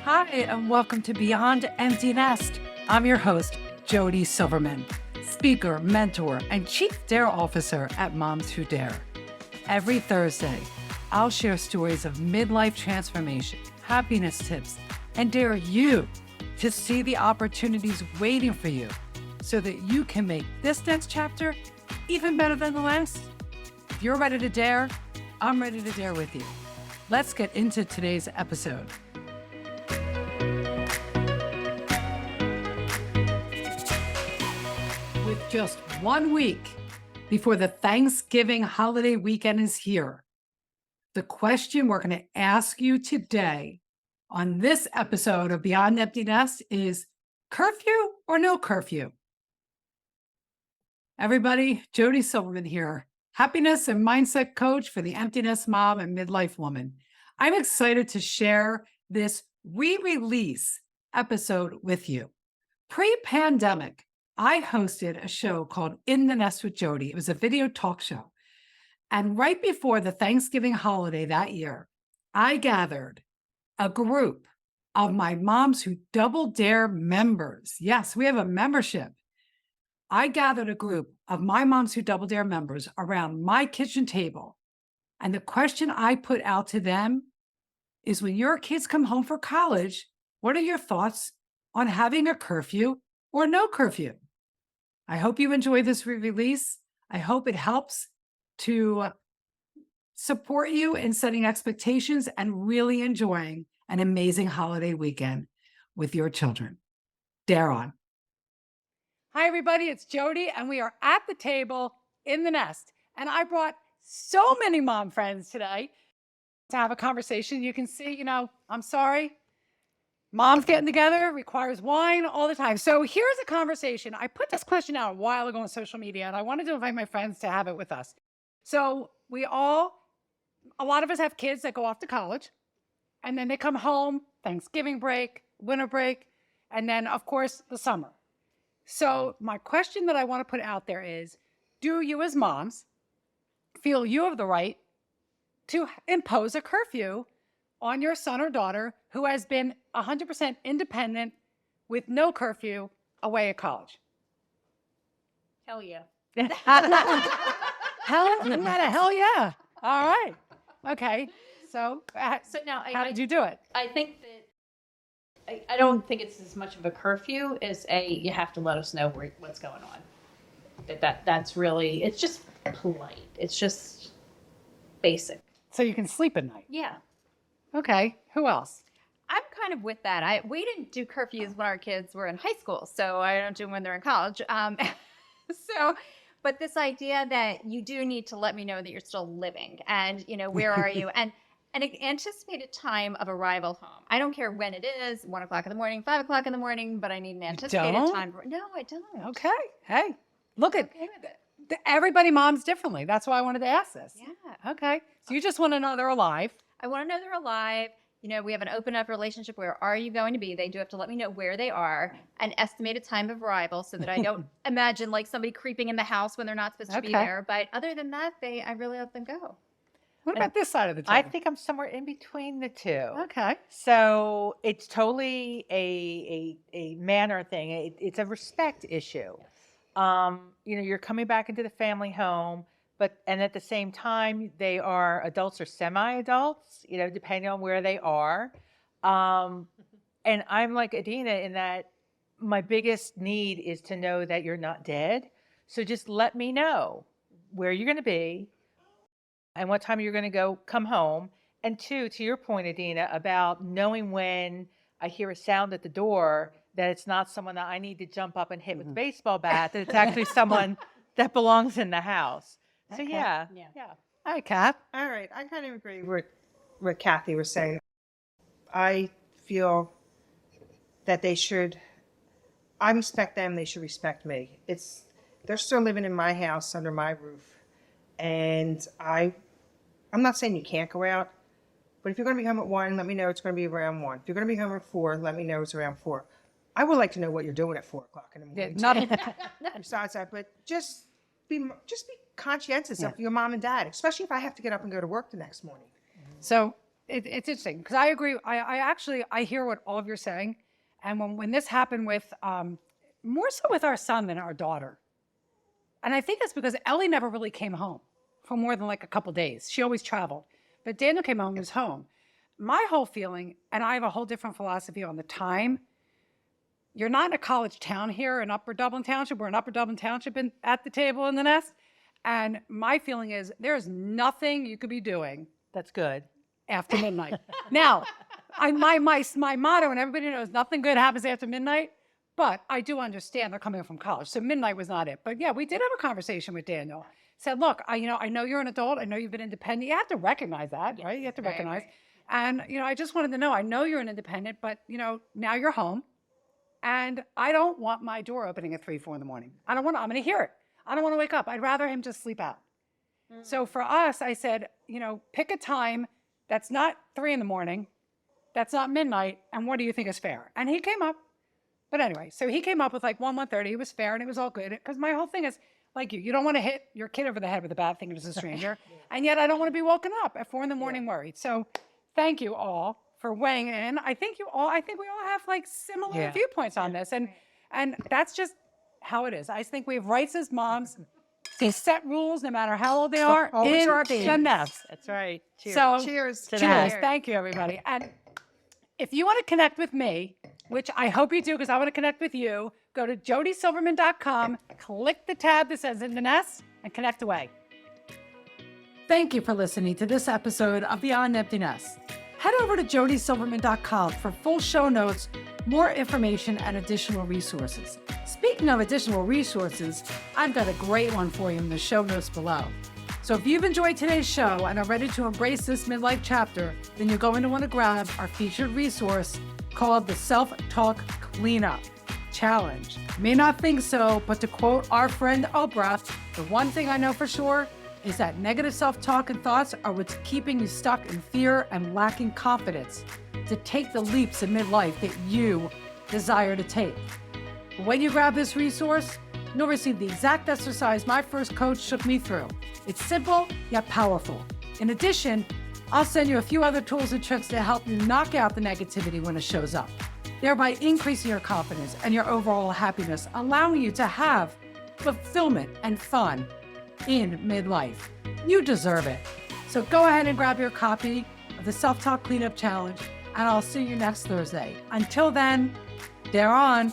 Hi, and welcome to Beyond Empty Nest. I'm your host, Jody Silverman, speaker, mentor, and Chief Dare Officer at Moms Who Dare. Every Thursday, I'll share stories of midlife transformation, happiness tips, and dare you to see the opportunities waiting for you so that you can make this next chapter even better than the last. If you're ready to dare, I'm ready to dare with you. Let's get into today's episode. With just 1 week before the Thanksgiving holiday weekend is here, the question we're going to ask you today on this episode of Beyond Empty Nest is curfew or no curfew? Everybody, Jody Silverman here, happiness and mindset coach for the empty nest mom and midlife woman. I'm excited to share this re-release episode with you. Pre-pandemic, I hosted a show called In the Nest with Jody. It was a video talk show. And right before the Thanksgiving holiday that year, I gathered a group of my Moms Who Double Dare members. Yes, we have a membership. I gathered a group of my Moms Who Double Dare members around my kitchen table. And the question I put out to them is, when your kids come home for college, what are your thoughts on having a curfew or no curfew? I hope you enjoy this re-release. I hope it helps to support you in setting expectations and really enjoying an amazing holiday weekend with your children. Dare on. Hi, everybody. It's Jody, and we are at the table in the nest. And I brought so many mom friends today to have a conversation. You can see, I'm sorry. Moms getting together requires wine all the time. So here's a conversation. I put this question out a while ago on social media, and I wanted to invite my friends to have it with us. So a lot of us have kids that go off to college, and then they come home, Thanksgiving break, winter break, and then, of course, the summer. So my question that I want to put out there is, do you as moms feel you have the right to impose a curfew on your son or daughter who has been 100% independent with no curfew away at college? Hell yeah. Hell yeah. All right. Okay. So now how did you do it? I think that I don't think it's as much of a curfew as you have to let us know what's going on. That's really, it's just polite. It's just basic. So you can sleep at night. Yeah. Okay. Who else? I'm kind of with that. We didn't do curfews when our kids were in high school, so I don't do them when they're in college. But this idea that you do need to let me know that you're still living, and where are you, and an anticipated time of arrival home. I don't care when it is, 1 o'clock in the morning, 5 o'clock in the morning, but I need an anticipated time. No, I don't. Okay. Hey, look at okay with it. Everybody moms differently. That's why I wanted to ask this. Yeah. Okay. So you just want to know they're alive. I want to know they're alive. We have an open up relationship. Where are you going to be? They do have to let me know where they are, an estimated time of arrival, so that I don't imagine like somebody creeping in the house when they're not supposed to be there. But other than that, I really let them go. What about this side of the table? I think I'm somewhere in between the two. Okay. So it's totally a manner thing. It's a respect issue. You're coming back into the family home, and at the same time, they are adults or semi-adults, depending on where they are. And I'm like Adina in that my biggest need is to know that you're not dead. So just let me know where you're going to be and what time you're going to come home. And two, to your point, Adina, about knowing when I hear a sound at the door, that it's not someone that I need to jump up and hit with a baseball bat, that it's actually someone that belongs in the house. So yeah. All right, Kath. All right. I kind of agree with what Kathy was saying. I feel that I respect them, they should respect me. They're still living in my house under my roof. And I'm not saying you can't go out, but if you're going to be home at 1, let me know it's going to be around 1. If you're going to be home at 4, let me know it's around 4. I would like to know what you're doing at 4 o'clock in the morning. Besides that, but just be conscientious of your mom and dad, especially if I have to get up and go to work the next morning. So it's interesting because I agree. I actually, I hear what all of you're saying. And when this happened with, more so with our son than our daughter. And I think it's because Ellie never really came home for more than like a couple days. She always traveled. But Daniel came home and was home. My whole feeling, and I have a whole different philosophy on the time. You're not in a college town here in Upper Dublin Township. We're in Upper Dublin Township at the table in the nest. And my feeling is there's nothing you could be doing That's good. after midnight. Now, my motto, and everybody knows nothing good happens after midnight, but I do understand they're coming from college. So midnight was not it. But yeah, we did have a conversation with Daniel. Said, look, I know you're an adult. I know you've been independent. You have to recognize that, right? You have to recognize. And, I just wanted to know, I know you're an independent, but, now you're home. And I don't want my door opening at 3, 4 in the morning. I'm going to hear it. I don't want to wake up. I'd rather him just sleep out. So for us, I said, pick a time that's not 3 in the morning, that's not midnight, and what do you think is fair? And he came up. But anyway, so he came up with like 1:30. It was fair and it was all good. Because my whole thing is, like you don't want to hit your kid over the head with a bad thing if it's a stranger. And yet I don't want to be woken up at 4 in the morning worried. So thank you all for weighing in. I think we all have like similar viewpoints on this. And that's just how it is. I think we have rights as moms. They set rules no matter how old they are. Always in our the babies. nest. That's right. Cheers. So Cheers. To cheers. that. Thank you, everybody. And if you want to connect with me, which I hope you do because I want to connect with you, go to jodysilverman.com, click the tab that says In the Nest, and connect away. Thank you for listening to this episode of Beyond Empty Nest. Head over to jodysilverman.com for full show notes, more information, and additional resources. Speaking of additional resources, I've got a great one for you in the show notes below. So if you've enjoyed today's show and are ready to embrace this midlife chapter, then you're going to want to grab our featured resource called the Self-Talk Cleanup Challenge. You may not think so, but to quote our friend Oprah, the one thing I know for sure is that negative self-talk and thoughts are what's keeping you stuck in fear and lacking confidence to take the leaps in midlife that you desire to take. When you grab this resource, you'll receive the exact exercise my first coach took me through. It's simple, yet powerful. In addition, I'll send you a few other tools and tricks to help you knock out the negativity when it shows up, thereby increasing your confidence and your overall happiness, allowing you to have fulfillment and fun in midlife. You deserve it. So go ahead and grab your copy of the Self-Talk Cleanup Challenge, and I'll see you next Thursday. Until then, they're on.